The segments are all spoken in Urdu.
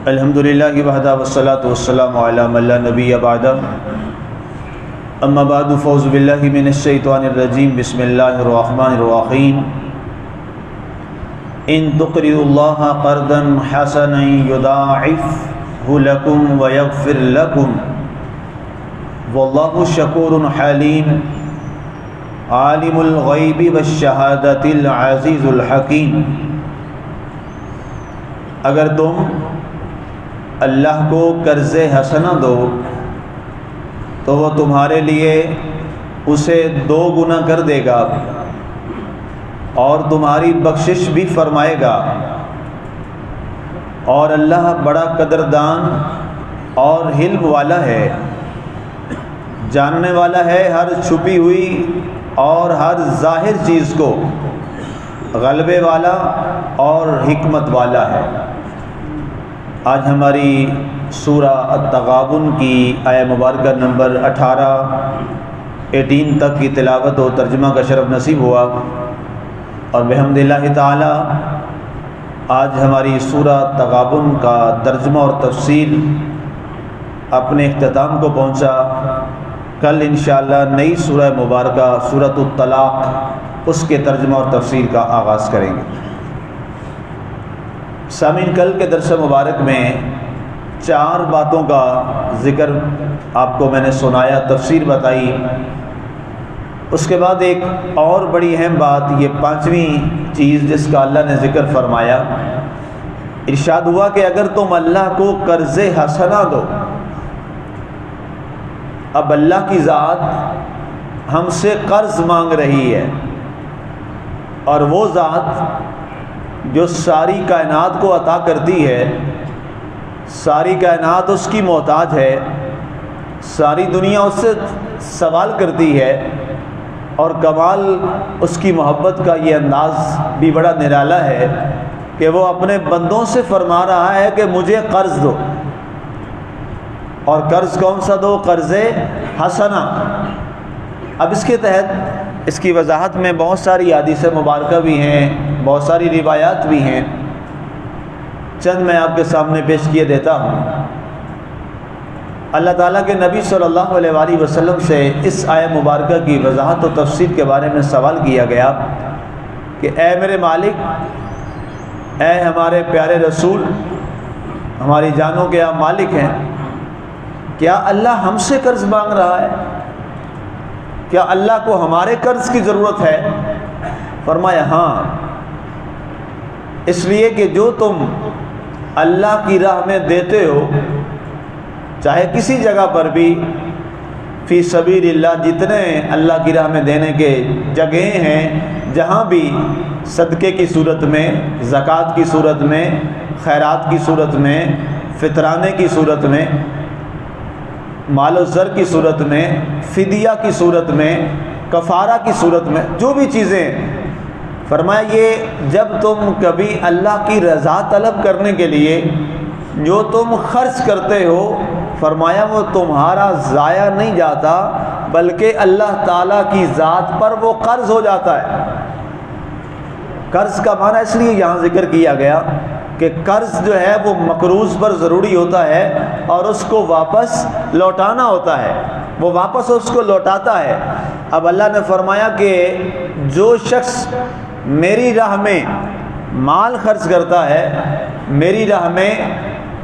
الحمدللہ وحدہ والصلاة والسلام علی من لا نبی بعدہ اما بعد فاعوذ باللہ من الشیطان الرجیم بسم اللہ الرحمن الرحیم ان تقرضوا اللہ قرضا حسنا یضاعفہ لکم ویغفر لکم واللہ شکور حلیم عالم الغیب والشہادۃ العزیز الحکیم۔ اگر تم اللہ کو قرض حسنہ دو تو وہ تمہارے لیے اسے 2 گنا کر دے گا اور تمہاری بخشش بھی فرمائے گا، اور اللہ بڑا قدردان اور حلم والا ہے، جاننے والا ہے ہر چھپی ہوئی اور ہر ظاہر چیز کو، غلبے والا اور حکمت والا ہے۔ آج ہماری سورہ التغابن کی آیہ مبارکہ نمبر 18 تک کی تلاوت و ترجمہ کا شرف نصیب ہوا، اور بحمد اللہ تعالی آج ہماری سورہ التغابن کا ترجمہ اور تفسیر اپنے اختتام کو پہنچا۔ کل انشاءاللہ نئی سورہ مبارکہ سورۃ الطلاق اس کے ترجمہ اور تفسیر کا آغاز کریں گے۔ سامعین، کل کے درس مبارک میں 4 باتوں کا ذکر آپ کو میں نے سنایا، تفسیر بتائی۔ اس کے بعد ایک اور بڑی اہم بات، یہ 5ویں چیز جس کا اللہ نے ذکر فرمایا، ارشاد ہوا کہ اگر تم اللہ کو قرض حسنہ دو، اب اللہ کی ذات ہم سے قرض مانگ رہی ہے، اور وہ ذات جو ساری کائنات کو عطا کرتی ہے، ساری کائنات اس کی محتاج ہے، ساری دنیا اس سے سوال کرتی ہے، اور کمال اس کی محبت کا یہ انداز بھی بڑا نرالا ہے کہ وہ اپنے بندوں سے فرما رہا ہے کہ مجھے قرض دو، اور قرض کون سا دو؟ قرض حسنہ۔ اب اس کے تحت اس کی وضاحت میں بہت ساری حدیث مبارکہ بھی ہیں، بہت ساری روایات بھی ہیں، چند میں آپ کے سامنے پیش کیے دیتا ہوں۔ اللہ تعالیٰ کے نبی صلی اللہ علیہ وآلہ وسلم سے اس آیہ مبارکہ کی وضاحت و تفسیر کے بارے میں سوال کیا گیا کہ اے میرے مالک، اے ہمارے پیارے رسول، ہماری جانوں کے آپ مالک ہیں، کیا اللہ ہم سے قرض مانگ رہا ہے؟ کیا اللہ کو ہمارے قرض کی ضرورت ہے؟ فرمایا ہاں، اس لیے کہ جو تم اللہ کی راہ میں دیتے ہو، چاہے کسی جگہ پر بھی، فی سبیل اللہ، جتنے اللہ کی راہ میں دینے کے جگہیں ہیں، جہاں بھی صدقے کی صورت میں، زکوٰۃ کی صورت میں، خیرات کی صورت میں، فطرانے کی صورت میں، مال و زر کی صورت میں، فدیہ کی صورت میں، کفارہ کی صورت میں، جو بھی چیزیں، فرمایا یہ جب تم کبھی اللہ کی رضا طلب کرنے کے لیے جو تم خرچ کرتے ہو، فرمایا وہ تمہارا ضائع نہیں جاتا، بلکہ اللہ تعالیٰ کی ذات پر وہ قرض ہو جاتا ہے۔ قرض کا معنی اس لیے یہاں ذکر کیا گیا کہ قرض جو ہے وہ مقروض پر ضروری ہوتا ہے، اور اس کو واپس لوٹانا ہوتا ہے، وہ واپس اس کو لوٹاتا ہے۔ اب اللہ نے فرمایا کہ جو شخص میری راہ میں مال خرچ کرتا ہے، میری راہ میں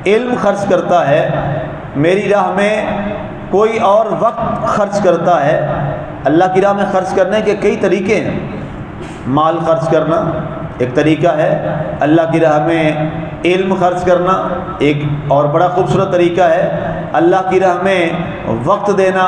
علم خرچ کرتا ہے، میری راہ میں کوئی اور وقت خرچ کرتا ہے۔ اللہ کی راہ میں خرچ کرنے کے کئی طریقے ہیں۔ مال خرچ کرنا ایک طریقہ ہے، اللہ کی راہ میں علم خرچ کرنا ایک اور بڑا خوبصورت طریقہ ہے، اللہ کی راہ میں وقت دینا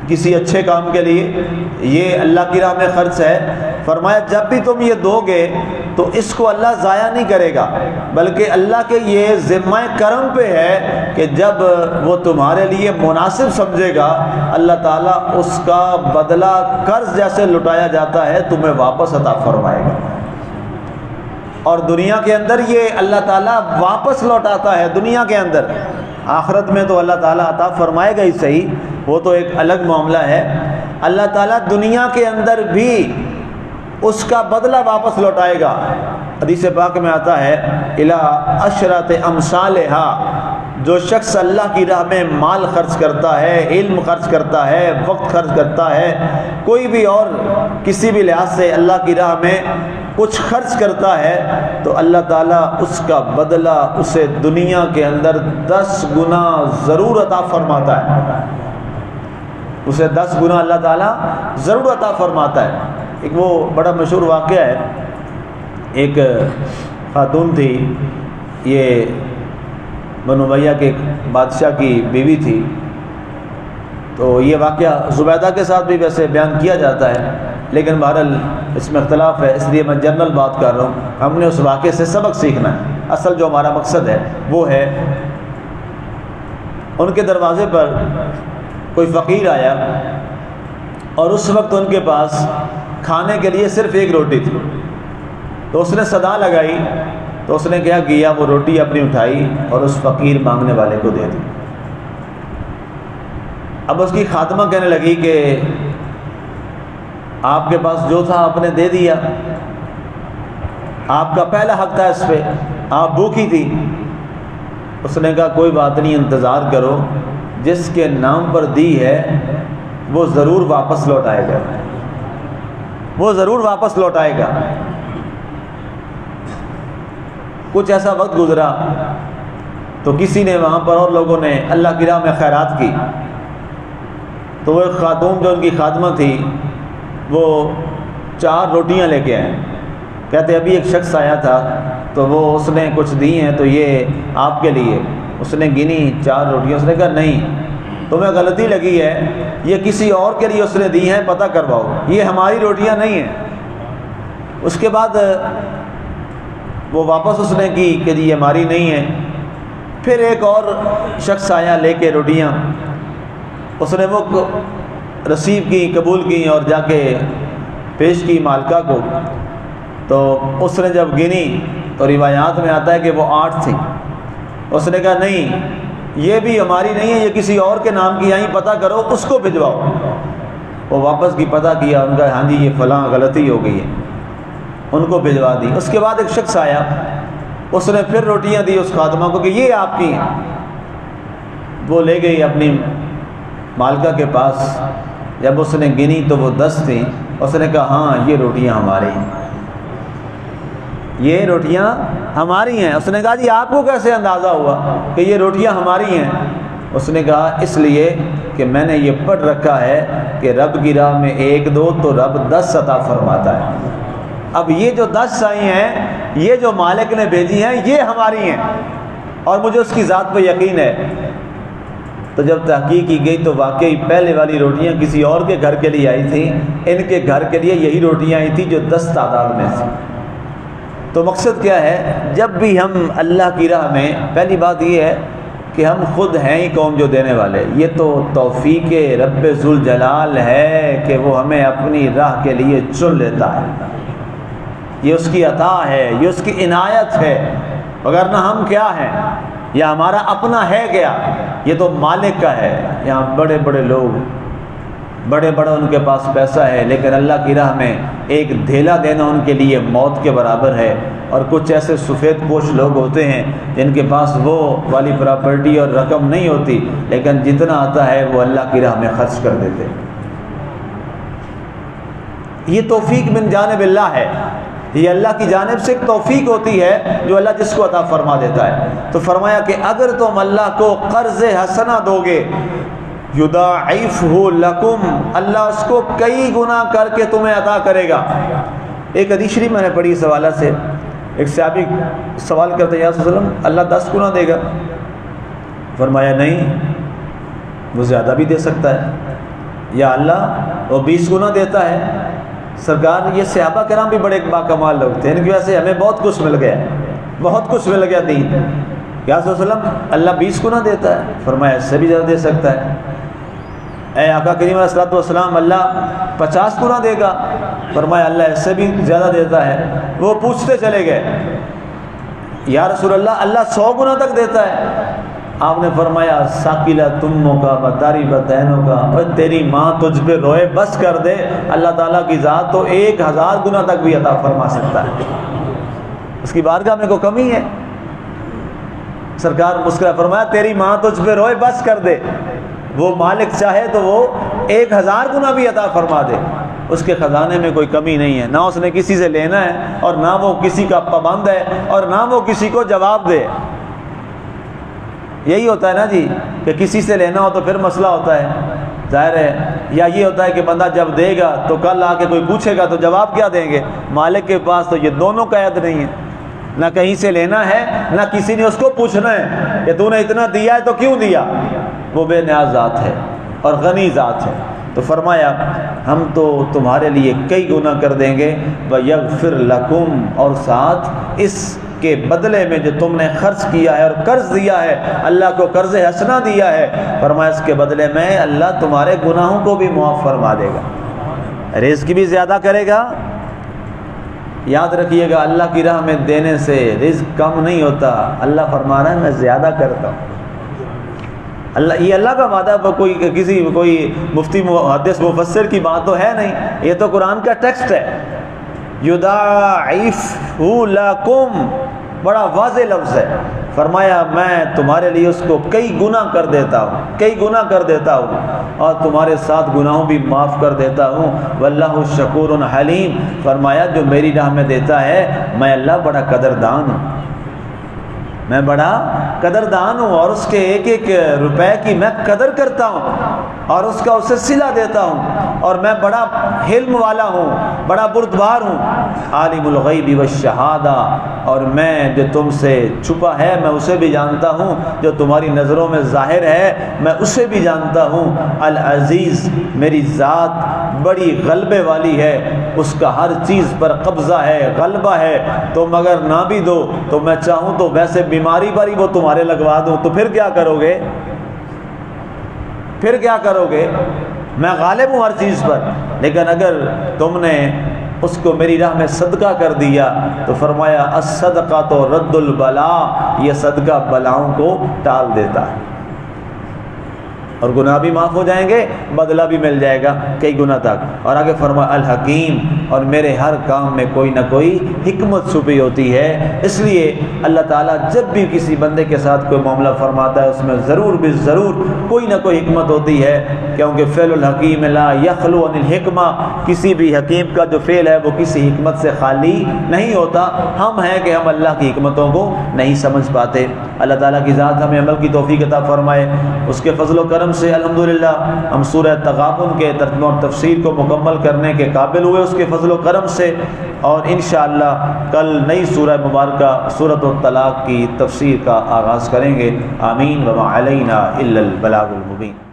کسی اچھے کام کے لیے، یہ اللہ کی راہ میں خرچ ہے۔ فرمایا جب بھی تم یہ دو گے تو اس کو اللہ ضائع نہیں کرے گا، بلکہ اللہ کے یہ ذمہ کرم پہ ہے کہ جب وہ تمہارے لیے مناسب سمجھے گا، اللہ تعالیٰ اس کا بدلہ قرض جیسے لٹایا جاتا ہے تمہیں واپس عطا فرمائے گا، اور دنیا کے اندر یہ اللہ تعالیٰ واپس لوٹاتا ہے۔ دنیا کے اندر، آخرت میں تو اللہ تعالیٰ عطا فرمائے گا ہی صحیح، وہ تو ایک الگ معاملہ ہے۔ اللہ تعالیٰ دنیا کے اندر بھی اس کا بدلہ واپس لوٹائے گا۔ حدیث پاک میں آتا ہے الا عشرۃ امثالھا، جو شخص اللہ کی راہ میں مال خرچ کرتا ہے، علم خرچ کرتا ہے، وقت خرچ کرتا ہے، کوئی بھی اور کسی بھی لحاظ سے اللہ کی راہ میں کچھ خرچ کرتا ہے، تو اللہ تعالیٰ اس کا بدلہ اسے دنیا کے اندر 10 گنا ضرور عطا فرماتا ہے، اسے 10 گنا اللہ تعالیٰ ضرور عطا فرماتا ہے۔ ایک وہ بڑا مشہور واقعہ ہے، ایک خاتون تھی، یہ بنو امیہ کے بادشاہ کی بیوی تھی، تو یہ واقعہ زبیدہ کے ساتھ بھی ویسے بیان کیا جاتا ہے، لیکن بہرحال اس میں اختلاف ہے، اس لیے میں جنرل بات کر رہا ہوں۔ ہم نے اس واقعے سے سبق سیکھنا ہے، اصل جو ہمارا مقصد ہے وہ ہے، ان کے دروازے پر کوئی فقیر آیا اور اس وقت ان کے پاس کھانے کے لیے صرف ایک روٹی تھی، تو اس نے صدا لگائی، تو اس نے کیا کیا، وہ روٹی اپنی اٹھائی اور اس فقیر مانگنے والے کو دے دی۔ اب اس کی خادمہ کہنے لگی کہ آپ کے پاس جو تھا آپ نے دے دیا، آپ کا پہلا حق تھا اس پہ، آپ بھوکی تھی۔ اس نے کہا کوئی بات نہیں، انتظار کرو، جس کے نام پر دی ہے وہ ضرور واپس لوٹائے گا، وہ ضرور واپس لوٹائے گا۔ کچھ ایسا وقت گزرا تو کسی نے وہاں پر اور لوگوں نے اللہ کی راہ میں خیرات کی، تو وہ ایک خاتون جو ان کی خادمہ تھی وہ 4 روٹیاں لے کے آئے، کہتے ابھی ایک شخص آیا تھا تو وہ اس نے کچھ دی ہیں تو یہ آپ کے لیے۔ اس نے گنی 4 روٹیاں، اس نے کہا نہیں، تمہیں غلطی لگی ہے، یہ کسی اور کے لیے اس نے دی ہیں، پتہ کرواؤ، یہ ہماری روٹیاں نہیں ہیں۔ اس کے بعد وہ واپس اس نے کی کہ یہ ہماری نہیں ہے۔ پھر ایک اور شخص آیا لے کے روٹیاں، اس نے وہ رسیو کی، قبول کی اور جا کے پیش کی مالکہ کو، تو اس نے جب گنی تو روایات میں آتا ہے کہ وہ 8 تھیں۔ اس نے کہا نہیں، یہ بھی ہماری نہیں ہے، یہ کسی اور کے نام کی آئیں، پتہ کرو، اس کو بھجواؤ۔ وہ واپس کی، پتہ کیا، ان کا ہاں جی یہ فلاں غلطی ہو گئی ہے، ان کو بھجوا دی۔ اس کے بعد ایک شخص آیا، اس نے پھر روٹیاں دی اس خادمہ کو کہ یہ آپ کی ہیں۔ وہ لے گئی اپنی مالکہ کے پاس، جب اس نے گنی تو وہ 10 تھیں۔ اس نے کہا ہاں یہ روٹیاں ہماری ہیں، یہ روٹیاں ہماری ہیں۔ اس نے کہا جی آپ کو کیسے اندازہ ہوا کہ یہ روٹیاں ہماری ہیں؟ اس نے کہا اس لیے کہ میں نے یہ پڑھ رکھا ہے کہ رب کی راہ میں 1 2 تو رب 10 عطا فرماتا ہے۔ اب یہ جو 10 آئی ہیں، یہ جو مالک نے بھیجی ہیں، یہ ہماری ہیں اور مجھے اس کی ذات پہ یقین ہے۔ تو جب تحقیق کی گئی تو واقعی پہلے والی روٹیاں کسی اور کے گھر کے لیے آئی تھیں، ان کے گھر کے لیے یہی روٹیاں آئی تھیں جو 10 تعداد میں تھیں۔ تو مقصد کیا ہے، جب بھی ہم اللہ کی راہ میں، پہلی بات یہ ہے کہ ہم خود ہیں ہی قوم جو دینے والے، یہ تو توفیق رب ذوالجلال ہے کہ وہ ہمیں اپنی راہ کے لیے چن لیتا ہے، یہ اس کی عطا ہے، یہ اس کی عنایت ہے، وگرنہ ہم کیا ہیں، یا ہمارا اپنا ہے کیا، یہ تو مالک کا ہے۔ یہاں بڑے بڑے لوگ، بڑے بڑے ان کے پاس پیسہ ہے، لیکن اللہ کی راہ میں ایک دھیلا دینا ان کے لیے موت کے برابر ہے۔ اور کچھ ایسے سفید پوش لوگ ہوتے ہیں جن کے پاس وہ والی پراپرٹی اور رقم نہیں ہوتی، لیکن جتنا آتا ہے وہ اللہ کی راہ میں خرچ کر دیتے ہیں۔ یہ توفیق من جانب اللہ ہے، یہ اللہ کی جانب سے ایک توفیق ہوتی ہے جو اللہ جس کو عطا فرما دیتا ہے۔ تو فرمایا کہ اگر تم اللہ کو قرض حسنہ دو گے، یضاعفہ لکم، اللہ اس کو کئی گنا کر کے تمہیں عطا کرے گا۔ ایک حدیث شریف میں نے پڑھی اس حوالے سے، ایک صحابی سوال کرتے ہیں یا رسول اللہ وسلم اللہ 10 گنا دے گا؟ فرمایا نہیں، وہ زیادہ بھی دے سکتا ہے، یا اللہ وہ 20 گنا دیتا ہے۔ سرکار یہ صحابہ کرام بھی بڑے باکمال لوگ تھے، ان کی وجہ سے ہمیں بہت کچھ مل گیا، بہت کچھ مل گیا دین۔ یا رسول اللہ اللہ 20 گنا دیتا ہے؟ فرمایا اس سے بھی زیادہ دے سکتا ہے۔ اے آقا کریم علیہ الصلوۃ والسلام اللہ 50 گنا دے گا؟ فرمایا اللہ اس سے بھی زیادہ دیتا ہے۔ وہ پوچھتے چلے گئے یا رسول اللہ اللہ 100 گنا تک دیتا ہے؟ آپ نے فرمایا ساکلہ تموں کا بتاری بتینوں کا، اور تیری ماں تجھ پہ روئے بس کر دے، اللہ تعالیٰ کی ذات تو 1000 گنا تک بھی عطا فرما سکتا ہے۔ اس کی بارگاہ میں کوئی کمی ہے؟ سرکار مسکرا فرمایا تیری ماں تجھ پہ روئے بس کر دے، وہ مالک چاہے تو وہ 1000 گنا بھی عطا فرما دے، اس کے خزانے میں کوئی کمی نہیں ہے، نہ اس نے کسی سے لینا ہے اور نہ وہ کسی کا پابند ہے اور نہ وہ کسی کو جواب دے۔ یہی ہوتا ہے نا جی کہ کسی سے لینا ہو تو پھر مسئلہ ہوتا ہے، ظاہر ہے، یا یہ ہوتا ہے کہ بندہ جب دے گا تو کل آ کے کوئی پوچھے گا تو جواب کیا دیں گے؟ مالک کے پاس تو یہ دونوں قید نہیں ہے، نہ کہیں سے لینا ہے نہ کسی نے اس کو پوچھنا ہے کہ تو نے اتنا دیا ہے تو کیوں دیا۔ وہ بے نیاز ذات ہے اور غنی ذات ہے۔ تو فرمایا ہم تو تمہارے لیے کئی گناہ کر دیں گے، وَيَغْفِرْ لَكُمْ، اور ساتھ اس کے بدلے میں جو تم نے خرچ کیا ہے اور قرض دیا ہے، اللہ کو قرض حسنہ دیا ہے، فرمایا اس کے بدلے میں اللہ تمہارے گناہوں کو بھی معاف فرما دے گا، رزق بھی زیادہ کرے گا۔ یاد رکھیے گا اللہ کی راہ میں دینے سے رزق کم نہیں ہوتا، اللہ فرما رہا ہے میں زیادہ کرتا ہوں۔ یہ اللہ کا وعدہ، کوئی مفتی محدث مفسر کی بات تو ہے نہیں، یہ تو قرآن کا ٹیکسٹ ہے۔ یضاعف لکم، بڑا واضح لفظ ہے، فرمایا میں تمہارے لیے اس کو کئی گنا کر دیتا ہوں اور تمہارے ساتھ گناہوں بھی معاف کر دیتا ہوں۔ واللہ شکور حلیم، فرمایا جو میری راہ میں دیتا ہے میں اللہ بڑا قدردان ہوں، میں بڑا قدردان ہوں، اور اس کے ایک ایک روپے کی میں قدر کرتا ہوں اور اس کا اسے صلہ دیتا ہوں، اور میں بڑا حلم والا ہوں، بڑا بردبار ہوں۔ عالم الغیب والشہادہ، اور میں جو تم سے چھپا ہے میں اسے بھی جانتا ہوں، جو تمہاری نظروں میں ظاہر ہے میں اسے بھی جانتا ہوں۔ العزیز، میری ذات بڑی غلبے والی ہے، اس کا ہر چیز پر قبضہ ہے، غلبہ ہے، تم اگر نہ بھی دو تو میں چاہوں تو ویسے بیماری پر ہی وہ تمہارے لگوا دوں، تو پھر کیا کرو گے؟ میں غالب ہوں ہر چیز پر، لیکن اگر تم نے اس کو میری راہ میں صدقہ کر دیا تو فرمایا الصدقۃ رد البلاء، یہ صدقہ بلاؤں کو ٹال دیتا ہے، اور گناہ بھی معاف ہو جائیں گے، بدلہ بھی مل جائے گا کئی گنا تک۔ اور آگے فرمایا الحکیم، اور میرے ہر کام میں کوئی نہ کوئی حکمت چھپی ہوتی ہے، اس لیے اللہ تعالیٰ جب بھی کسی بندے کے ساتھ کوئی معاملہ فرماتا ہے اس میں ضرور کوئی نہ کوئی حکمت ہوتی ہے، کیونکہ فعل الحکیم لا یخلو عن الحکمہ، کسی بھی حکیم کا جو فعل ہے وہ کسی حکمت سے خالی نہیں ہوتا۔ ہم ہیں کہ ہم اللہ کی حکمتوں کو نہیں سمجھ پاتے۔ اللہ تعالیٰ کی ذات ہمیں عمل کی توفیق عطا فرمائے، اس کے فضل و کرم سے الحمدللہ ہم سورہ تغابن کے ترجمہ اور تفسیر کو مکمل کرنے کے قابل ہوئے اس کے فضل و کرم سے، اور انشاءاللہ کل نئی سورہ مبارکہ سورۃ الطلاق کی تفسیر کا آغاز کریں گے۔ آمین وما علینا الا البلاغ المبین۔